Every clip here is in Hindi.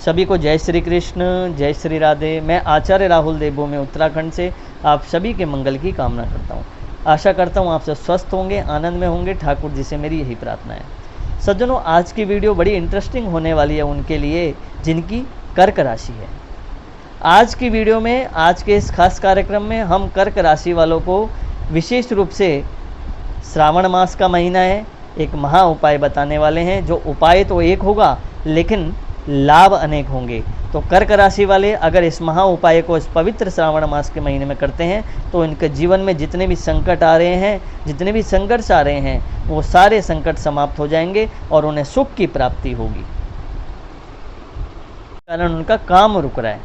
सभी को जय श्री कृष्ण, जय श्री राधे। मैं आचार्य राहुल देवभूमि उत्तराखंड से आप सभी के मंगल की कामना करता हूँ। आशा करता हूँ आप सब स्वस्थ होंगे, आनंद में होंगे। ठाकुर जी से मेरी यही प्रार्थना है। सज्जनों, आज की वीडियो बड़ी इंटरेस्टिंग होने वाली है उनके लिए जिनकी कर्क राशि है। आज की वीडियो में, आज के इस खास कार्यक्रम में हम कर्क राशि वालों को विशेष रूप से श्रावण मास का महीना है, एक महा उपाय बताने वाले हैं। जो उपाय तो एक होगा लेकिन लाभ अनेक होंगे। तो कर्क राशि वाले अगर इस महा उपाय को इस पवित्र श्रावण मास के महीने में करते हैं तो इनके जीवन में जितने भी संकट आ रहे हैं, जितने भी संघर्ष आ रहे हैं, वो सारे संकट समाप्त हो जाएंगे और उन्हें सुख की प्राप्ति होगी। कारण उनका काम रुक रहा है,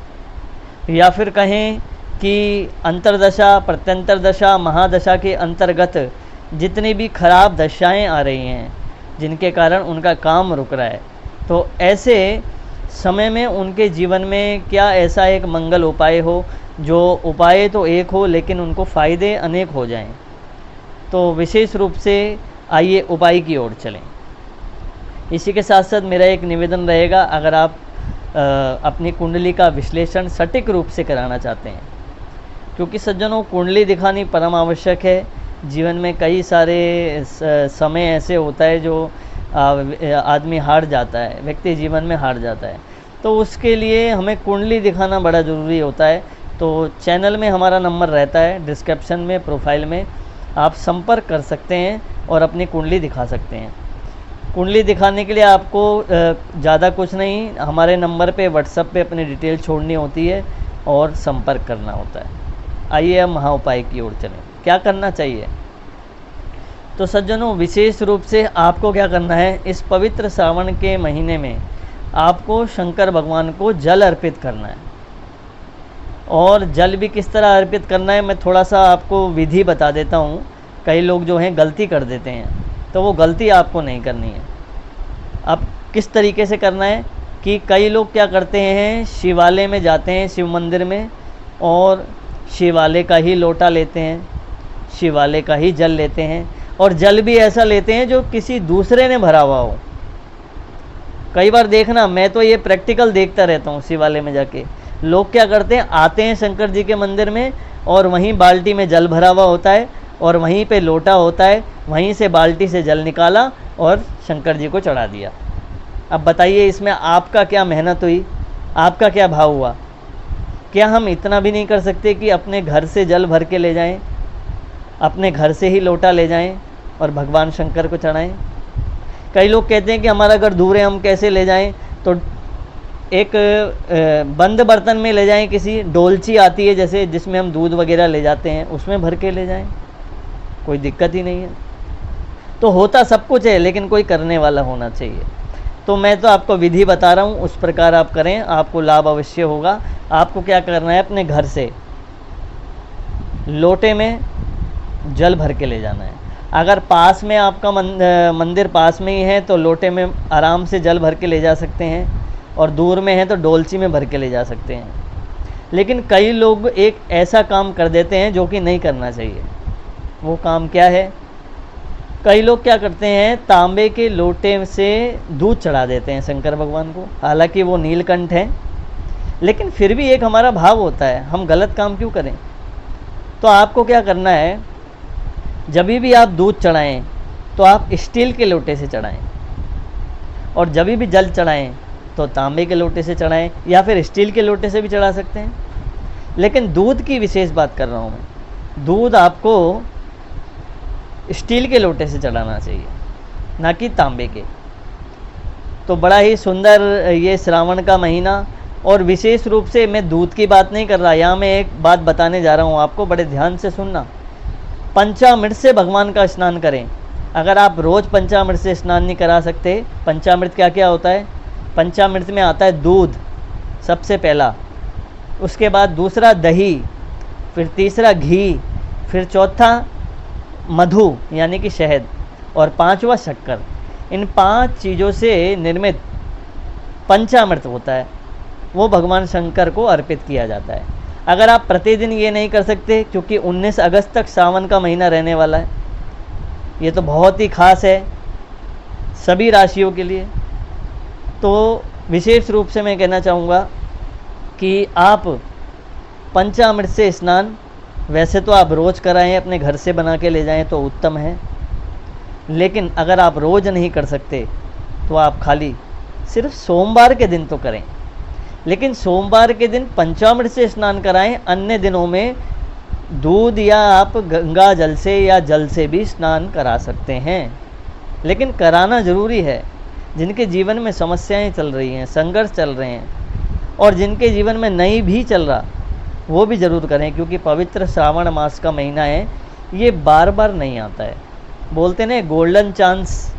या फिर कहें कि अंतरदशा, प्रत्यंतर दशा, महादशा के अंतर्गत जितनी भी खराब दशाएं आ रही हैं जिनके कारण उनका काम रुक रहा है, तो ऐसे समय में उनके जीवन में क्या ऐसा एक मंगल उपाय हो, जो उपाय तो एक हो लेकिन उनको फ़ायदे अनेक हो जाएं। तो विशेष रूप से आइए उपाय की ओर चलें। इसी के साथ साथ मेरा एक निवेदन रहेगा, अगर आप अपनी कुंडली का विश्लेषण सटीक रूप से कराना चाहते हैं, क्योंकि सज्जनों कुंडली दिखानी परम आवश्यक है। जीवन में कई सारे समय ऐसे होता है जो आदमी हार जाता है, व्यक्ति जीवन में हार जाता है, तो उसके लिए हमें कुंडली दिखाना बड़ा ज़रूरी होता है। तो चैनल में हमारा नंबर रहता है, डिस्क्रिप्शन में, प्रोफाइल में आप संपर्क कर सकते हैं और अपनी कुंडली दिखा सकते हैं। कुंडली दिखाने के लिए आपको ज़्यादा कुछ नहीं, हमारे नंबर पे व्हाट्सएप पे अपनी डिटेल छोड़नी होती है और संपर्क करना होता है। आइए अब महा उपाय की ओर चलें। क्या करना चाहिए? तो सज्जनों, विशेष रूप से आपको क्या करना है, इस पवित्र श्रावण के महीने में आपको शंकर भगवान को जल अर्पित करना है। और जल भी किस तरह अर्पित करना है, मैं थोड़ा सा आपको विधि बता देता हूँ। कई लोग जो हैं गलती कर देते हैं, तो वो गलती आपको नहीं करनी है। अब किस तरीके से करना है कि कई लोग क्या करते हैं, शिवालय में जाते हैं, शिव मंदिर में, और शिवालय का ही लोटा लेते हैं, शिवालय का ही जल लेते हैं, और जल भी ऐसा लेते हैं जो किसी दूसरे ने भरा हुआ हो। कई बार देखना, मैं तो ये प्रैक्टिकल देखता रहता हूँ, शिवालय में जाके लोग क्या करते हैं, आते हैं शंकर जी के मंदिर में और वहीं बाल्टी में जल भरा हुआ होता है और वहीं पे लोटा होता है, वहीं से बाल्टी से जल निकाला और शंकर जी को चढ़ा दिया। अब बताइए इसमें आपका क्या मेहनत हुई, आपका क्या भाव हुआ? क्या हम इतना भी नहीं कर सकते कि अपने घर से जल भर के ले जाएं, अपने घर से ही लोटा ले जाएं और भगवान शंकर को चढ़ाएं? कई लोग कहते हैं कि हमारा घर दूर है, हम कैसे ले जाएं? तो एक बंद बर्तन में ले जाएं, किसी डोलची आती है जैसे, जिसमें हम दूध वगैरह ले जाते हैं, उसमें भर के ले जाएं, कोई दिक्कत ही नहीं है। तो होता सब कुछ है लेकिन कोई करने वाला होना चाहिए। तो मैं तो आपको विधि बता रहा हूँ, उस प्रकार आप करें, आपको लाभ अवश्य होगा। आपको क्या करना है, अपने घर से लोटे में जल भर के ले जाना है। अगर पास में आपका मंदिर पास में ही है तो लोटे में आराम से जल भर के ले जा सकते हैं, और दूर में है तो डोलची में भर के ले जा सकते हैं। लेकिन कई लोग एक ऐसा काम कर देते हैं जो कि नहीं करना चाहिए। वो काम क्या है? कई लोग क्या करते हैं, तांबे के लोटे से दूध चढ़ा देते हैं शंकर भगवान को। हालांकि वो नीलकंठ है, लेकिन फिर भी एक हमारा भाव होता है, हम गलत काम क्यों करें? तो आपको क्या करना है, जब भी आप दूध चढ़ाएं तो आप स्टील के लोटे से चढ़ाएं, और जब भी जल चढ़ाएं तो तांबे के लोटे से चढ़ाएं, या फिर स्टील के लोटे से भी चढ़ा सकते हैं। लेकिन दूध की विशेष बात कर रहा हूँ मैं। दूध आपको स्टील के लोटे से चढ़ाना चाहिए, ना कि तांबे के। तो बड़ा ही सुंदर ये श्रावण का महीना, और विशेष रूप से मैं दूध की बात नहीं कर रहा, यहाँ मैं एक बात बताने जा रहा हूँ आपको, बड़े ध्यान से सुनना। पंचामृत से भगवान का स्नान करें। अगर आप रोज़ पंचामृत से स्नान नहीं करा सकते, पंचामृत क्या क्या होता है? पंचामृत में आता है दूध सबसे पहला, उसके बाद दूसरा दही, फिर तीसरा घी, फिर चौथा मधु यानी कि शहद, और पांचवा शक्कर। इन 5 चीज़ों से निर्मित पंचामृत होता है, वो भगवान शंकर को अर्पित किया जाता है। अगर आप प्रतिदिन ये नहीं कर सकते, क्योंकि 19 अगस्त तक सावन का महीना रहने वाला है, ये तो बहुत ही खास है सभी राशियों के लिए, तो विशेष रूप से मैं कहना चाहूँगा कि आप पंचामृत से स्नान वैसे तो आप रोज़ कराएं, अपने घर से बना के ले जाएं तो उत्तम है, लेकिन अगर आप रोज़ नहीं कर सकते तो आप खाली सिर्फ सोमवार के दिन तो करें। लेकिन सोमवार के दिन पंचामृत से स्नान कराएं, अन्य दिनों में दूध या आप गंगा जल से या जल से भी स्नान करा सकते हैं, लेकिन कराना ज़रूरी है। जिनके जीवन में समस्याएं चल रही हैं, संघर्ष चल रहे हैं, और जिनके जीवन में नहीं भी चल रहा, वो भी ज़रूर करें, क्योंकि पवित्र श्रावण मास का महीना है, ये बार बार नहीं आता है। बोलते ना, गोल्डन चांस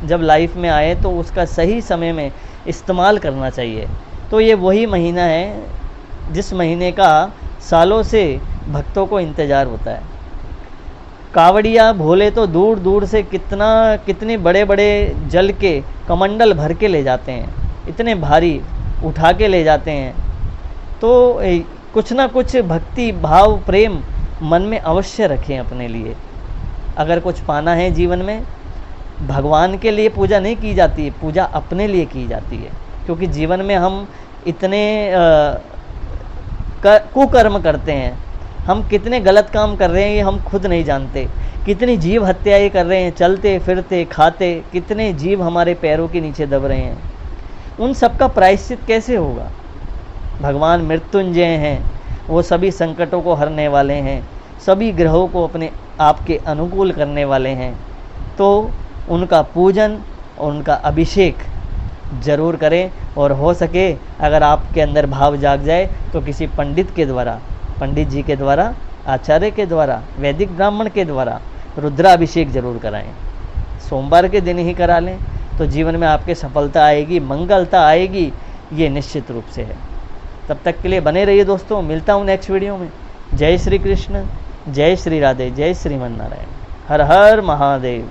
जब लाइफ में आए तो उसका सही समय में इस्तेमाल करना चाहिए। तो ये वही महीना है जिस महीने का सालों से भक्तों को इंतज़ार होता है। कावड़िया भोले तो दूर दूर से कितने बड़े बड़े जल के कमंडल भर के ले जाते हैं, इतने भारी उठा के ले जाते हैं। तो कुछ ना कुछ भक्ति भाव प्रेम मन में अवश्य रखें अपने लिए। अगर कुछ पाना है जीवन में, भगवान के लिए पूजा नहीं की जाती है, पूजा अपने लिए की जाती है। क्योंकि जीवन में हम इतने कुकर्म करते हैं, हम कितने गलत काम कर रहे हैं ये हम खुद नहीं जानते। कितनी जीव हत्याएं कर रहे हैं, चलते फिरते खाते, कितने जीव हमारे पैरों के नीचे दब रहे हैं। उन सब का प्रायश्चित कैसे होगा? भगवान मृत्युंजय हैं, वो सभी संकटों को हरने वाले हैं, सभी ग्रहों को अपने आपके अनुकूल करने वाले हैं। तो उनका पूजन और उनका अभिषेक जरूर करें, और हो सके अगर आपके अंदर भाव जाग जाए तो किसी पंडित के द्वारा, पंडित जी के द्वारा, आचार्य के द्वारा, वैदिक ब्राह्मण के द्वारा रुद्राभिषेक जरूर कराएं। सोमवार के दिन ही करा लें तो जीवन में आपके सफलता आएगी, मंगलता आएगी, ये निश्चित रूप से है। तब तक के लिए बने रहिए दोस्तों, मिलता हूँ नेक्स्ट वीडियो में। जय श्री कृष्ण, जय श्री राधे, जय श्रीमन नारायण, हर हर महादेव।